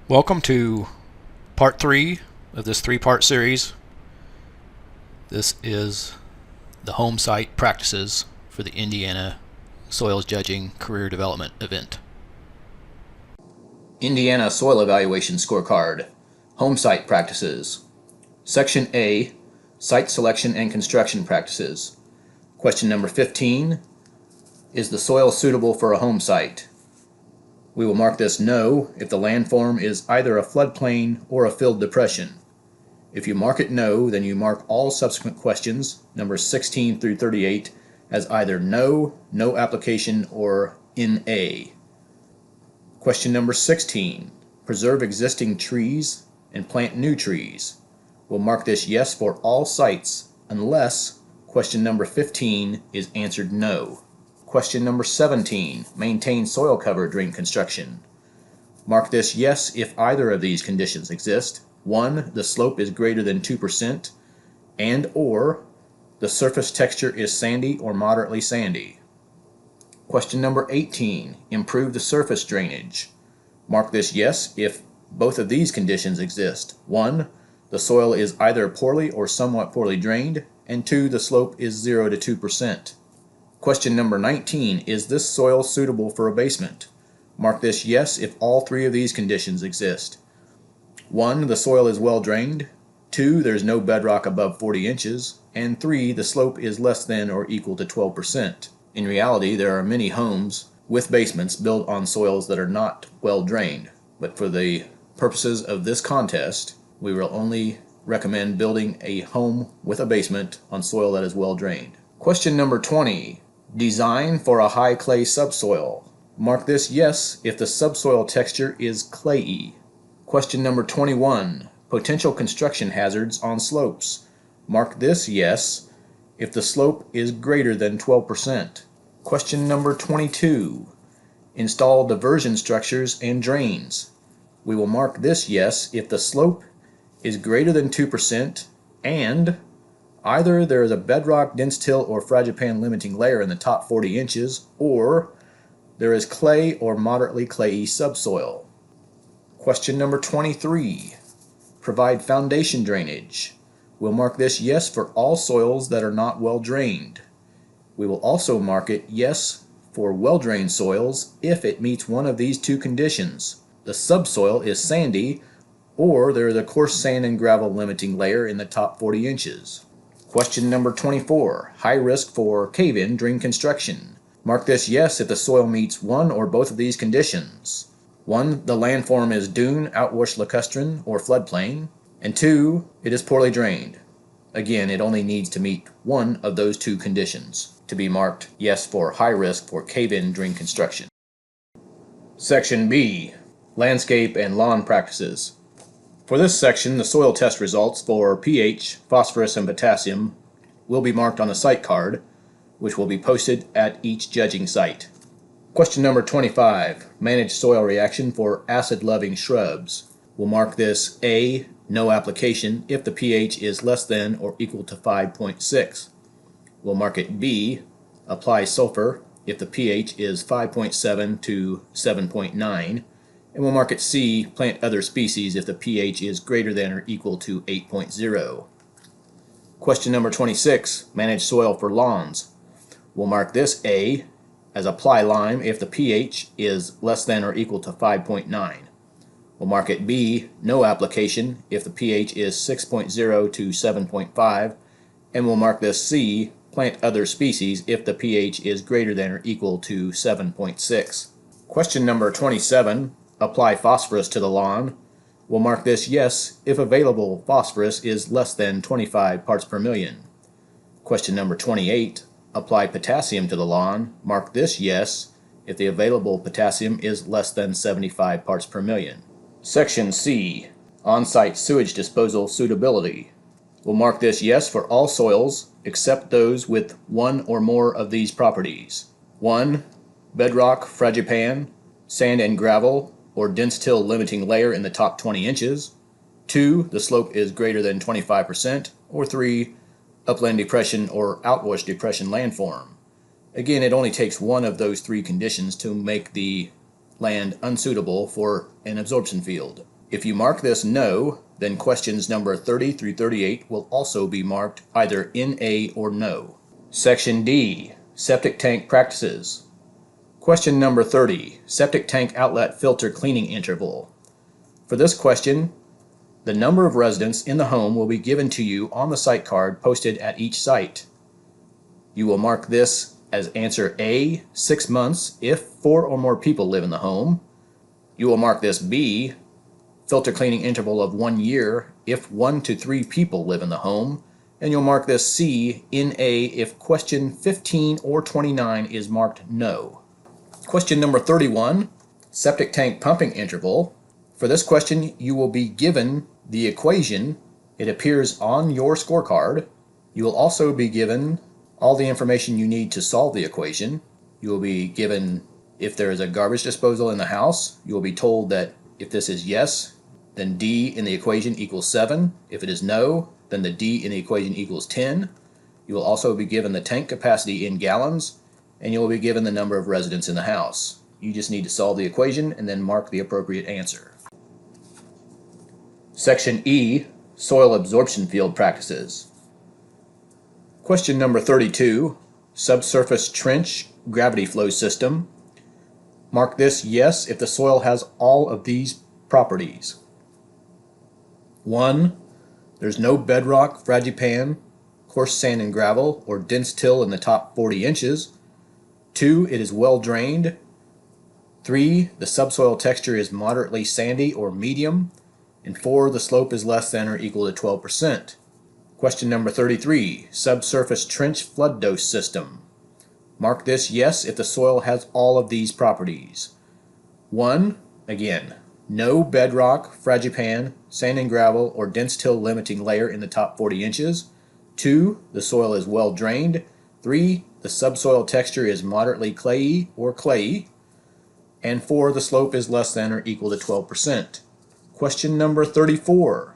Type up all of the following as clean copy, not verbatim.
Welcome to part 3 of this 3-part series. This is the Homesite practices for the Indiana Soils Judging Career Development event. Indiana Soil Evaluation Scorecard, Homesite Practices. Section A, Site Selection and Construction Practices. Question number 15, is the soil suitable for a home site? We will mark this no if the landform is either a floodplain or a filled depression. If you mark it no, then you mark all subsequent questions, numbers 16 through 38, as either no, no application, or in A. Question number 16, preserve existing trees and plant new trees. We'll mark this yes for all sites unless question number 15 is answered no. Question number 17, maintain soil cover during construction. Mark this yes if either of these conditions exist. 1. The slope is greater than 2%, and or the surface texture is sandy or moderately sandy. Question number 18, improve the surface drainage. Mark this yes if both of these conditions exist. 1. The soil is either poorly or somewhat poorly drained, and 2. The slope is 0 to 2%. Question number 19, is this soil suitable for a basement? Mark this yes if all three of these conditions exist. 1. The soil is well drained. 2. There's no bedrock above 40 inches. And 3. The slope is less than or equal to 12%. In reality, there are many homes with basements built on soils that are not well drained. But for the purposes of this contest, we will only recommend building a home with a basement on soil that is well drained. Question number 20. Design for a high clay subsoil. Mark this yes if the subsoil texture is clayey. Question number 21. Potential construction hazards on slopes. Mark this yes if the slope is greater than 12%. Question number 22. Install diversion structures and drains. We will mark this yes if the slope is greater than 2% and either there is a bedrock, dense till, or fragipan limiting layer in the top 40 inches, or there is clay or moderately clayey subsoil. Question number 23. Provide foundation drainage. We'll mark this yes for all soils that are not well drained. We will also mark it yes for well-drained soils if it meets one of these two conditions. The subsoil is sandy, or there is a coarse sand and gravel limiting layer in the top 40 inches. Question number 24, high risk for cave-in during construction. Mark this yes if the soil meets one or both of these conditions. 1. The landform is dune, outwash lacustrine, or floodplain. And 2. It is poorly drained. Again, it only needs to meet one of those two conditions to be marked yes for high risk for cave-in during construction. Section B, landscape and lawn practices. For this section, the soil test results for pH, phosphorus, and potassium will be marked on a site card, which will be posted at each judging site. Question number 25, manage soil reaction for acid-loving shrubs. We'll mark this A, no application, if the pH is less than or equal to 5.6. We'll mark it B, apply sulfur, if the pH is 5.7 to 7.9. And we'll mark it C, plant other species if the pH is greater than or equal to 8.0. Question number 26, manage soil for lawns. We'll mark this A as apply lime if the pH is less than or equal to 5.9. We'll mark it B, no application, if the pH is 6.0 to 7.5. And we'll mark this C, plant other species if the pH is greater than or equal to 7.6. Question number 27, apply phosphorus to the lawn. We'll mark this yes if available phosphorus is less than 25 parts per million. Question number 28, apply potassium to the lawn. Mark this yes if the available potassium is less than 75 parts per million. Section C, on-site sewage disposal suitability. We'll mark this yes for all soils except those with one or more of these properties. 1. Bedrock, fragipan, sand and gravel, or dense till limiting layer in the top 20 inches. 2. The slope is greater than 25%. Or 3. Upland depression or outwash depression landform. Again, it only takes one of those three conditions to make the land unsuitable for an absorption field. If you mark this no, then questions number 30 through 38 will also be marked either NA or no. Section D, septic tank practices. Question number 30, septic tank outlet filter cleaning interval. For this question, the number of residents in the home will be given to you on the site card posted at each site. You will mark this as answer A, 6 months, if 4 or more people live in the home. You will mark this B, filter cleaning interval of 1 year, if 1 to 3 people live in the home. And you'll mark this C, NA, if question 15 or 29 is marked no. Question number 31, septic tank pumping interval. For this question, you will be given the equation. It appears on your scorecard. You will also be given all the information you need to solve the equation. You will be given if there is a garbage disposal in the house. You will be told that if this is yes, then D in the equation equals 7. If it is no, then the D in the equation equals 10. You will also be given the tank capacity in gallons, and you will be given the number of residents in the house. You just need to solve the equation and then mark the appropriate answer. Section E, soil absorption field practices. Question number 32, subsurface trench gravity flow system. Mark this yes if the soil has all of these properties. 1. There's no bedrock, fragipan, coarse sand and gravel, or dense till in the top 40 inches. 2. It is well drained. 3. The subsoil texture is moderately sandy or medium. And 4. The slope is less than or equal to 12%. Question number 33, subsurface trench flood dose system. Mark this yes if the soil has all of these properties. 1. Again, no bedrock, fragipan, sand and gravel, or dense till limiting layer in the top 40 inches. 2. The soil is well drained. 3. The subsoil texture is moderately clayey or clayey. And 4. The slope is less than or equal to 12%. Question number 34,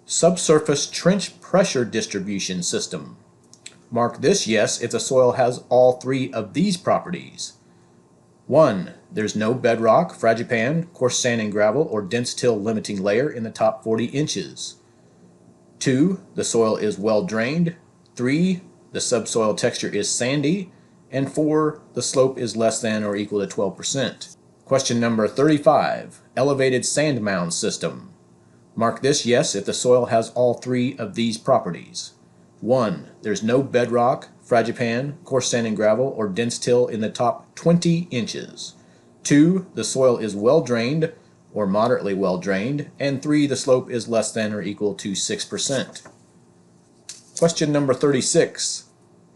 subsurface trench pressure distribution system. Mark this yes if the soil has all 3 of these properties. 1. There's no bedrock, fragipan, coarse sand and gravel, or dense till limiting layer in the top 40 inches. 2. The soil is well drained. 3. The subsoil texture is sandy. And 4. The slope is less than or equal to 12%. Question number 35, elevated sand mound system. Mark this yes if the soil has all 3 of these properties. 1. There's no bedrock, fragipan, coarse sand and gravel, or dense till in the top 20 inches. 2. The soil is well drained or moderately well drained. And 3. The slope is less than or equal to 6%. Question number 36,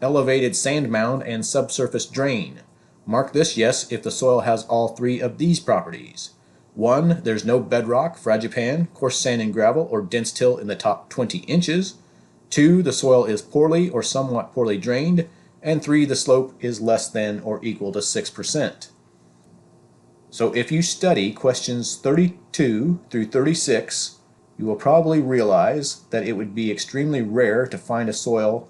elevated sand mound and subsurface drain. Mark this yes if the soil has all 3 of these properties. 1. There's no bedrock, fragipan, coarse sand and gravel, or dense till in the top 20 inches. 2. The soil is poorly or somewhat poorly drained. And 3. The slope is less than or equal to 6%. So if you study questions 32 through 36, you will probably realize that it would be extremely rare to find a soil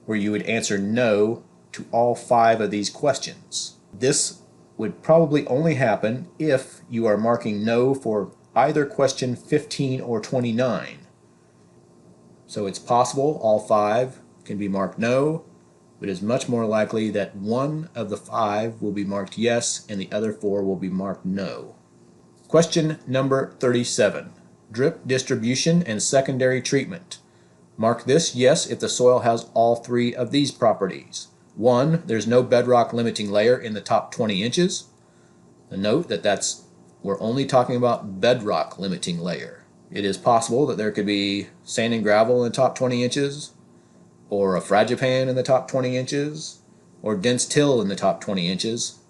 where you would answer no to all 5 of these questions. This would probably only happen if you are marking no for either question 15 or 29. So it's possible all 5 can be marked no, but it is much more likely that 1 of the 5 will be marked yes and the other 4 will be marked no. Question number 37, drip distribution and secondary treatment. Mark this yes if the soil has all 3 of these properties. 1. There's no bedrock limiting layer in the top 20 inches. Note that we're only talking about bedrock limiting layer. It is possible that there could be sand and gravel in the top 20 inches, or a fragipan in the top 20 inches, or dense till in the top 20 inches,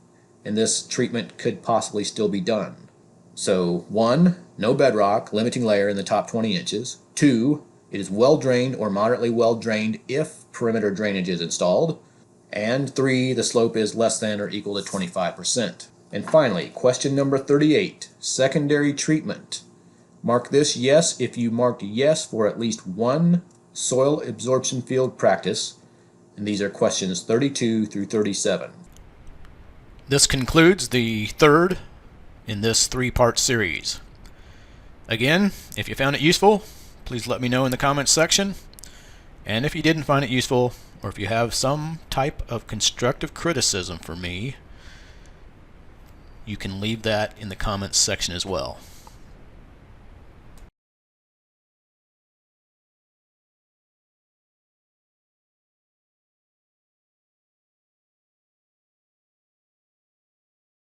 and this treatment could possibly still be done. So 1. No bedrock limiting layer in the top 20 inches. 2. It is well drained or moderately well drained if perimeter drainage is installed. And 3. The slope is less than or equal to 25%. And finally, question number 38, secondary treatment. Mark this yes if you marked yes for at least 1 soil absorption field practice. And these are questions 32 through 37. This concludes the third in this 3-part series. Again, if you found it useful, please let me know in the comments section. And if you didn't find it useful, or if you have some type of constructive criticism for me, you can leave that in the comments section as well.